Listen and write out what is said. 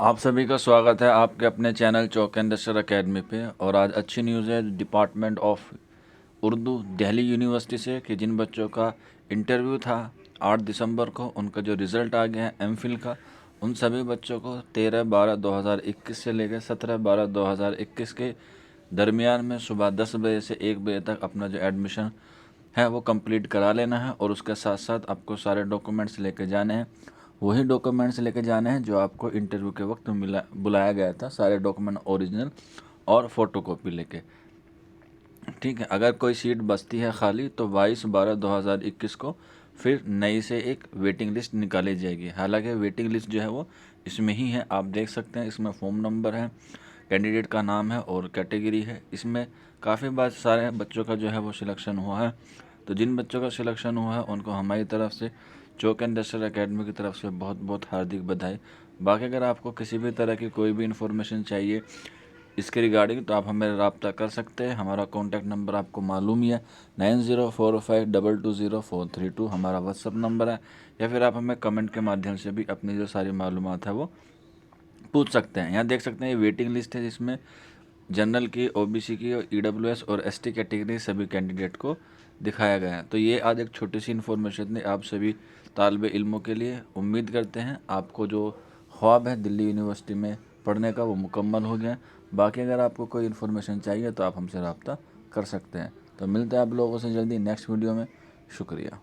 आप सभी का स्वागत है आपके अपने चैनल चौक इंडस्ट्रियल अकेडमी पे। और आज अच्छी न्यूज़ है department of Urdu Delhi university से कि जिन बच्चों का इंटरव्यू था 8 दिसंबर को, उनका जो रिज़ल्ट आ गया है एमफिल का, उन सभी बच्चों को 13/12/2021 से लेकर 17/12/2021 के दरमियान में सुबह 10 बजे से 1 बजे तक अपना जो एडमिशन है वो कंप्लीट करा लेना है। और उसके साथ साथ आपको सारे डॉक्यूमेंट्स लेके जाने हैं, वही डॉक्यूमेंट्स लेके जाने हैं जो आपको इंटरव्यू के वक्त बुलाया गया था। सारे डॉक्यूमेंट ओरिजिनल और फोटोकॉपी लेके, ठीक है। अगर कोई सीट बचती है खाली तो 22/12/2021 को फिर नई से एक वेटिंग लिस्ट निकाली जाएगी। हालांकि वेटिंग लिस्ट जो है वो इसमें ही है, आप देख सकते हैं। इसमें फ़ॉर्म नंबर है, कैंडिडेट का नाम है और कैटेगरी है। इसमें काफ़ी बार सारे बच्चों का जो है वो सिलेक्शन हुआ है। तो जिन बच्चों का सिलेक्शन हुआ है उनको हमारी तरफ से, चौक इंडस्ट्रियल अकेडमी की तरफ से बहुत बहुत हार्दिक बधाई। बाकी अगर आपको किसी भी तरह की कोई भी इन्फॉर्मेशन चाहिए इसके रिगार्डिंग तो आप हमें रब्ता कर सकते हैं। हमारा कॉन्टैक्ट नंबर आपको मालूम ही है, 9045220432 हमारा व्हाट्सअप नंबर है। या फिर आप हमें कमेंट के माध्यम से भी अपनी जो सारी मालूमात है वो पूछ सकते हैं। यहाँ देख सकते हैं ये वेटिंग लिस्ट है जिसमें जनरल की, ओबीसी की, ईडब्ल्यूएस और एसटी कैटेगरी सभी कैंडिडेट को दिखाया गया है। तो ये आज एक छोटी सी इन्फॉर्मेशन थी आप सभी तालिबे इल्मों के लिए। उम्मीद करते हैं आपको जो ख्वाब है दिल्ली यूनिवर्सिटी में पढ़ने का वो मुकम्मल हो गया। बाकी अगर आपको कोई इन्फॉर्मेशन चाहिए तो आप हमसे रब्ता कर सकते हैं। तो मिलते हैं आप लोगों से जल्दी नेक्स्ट वीडियो में। शुक्रिया।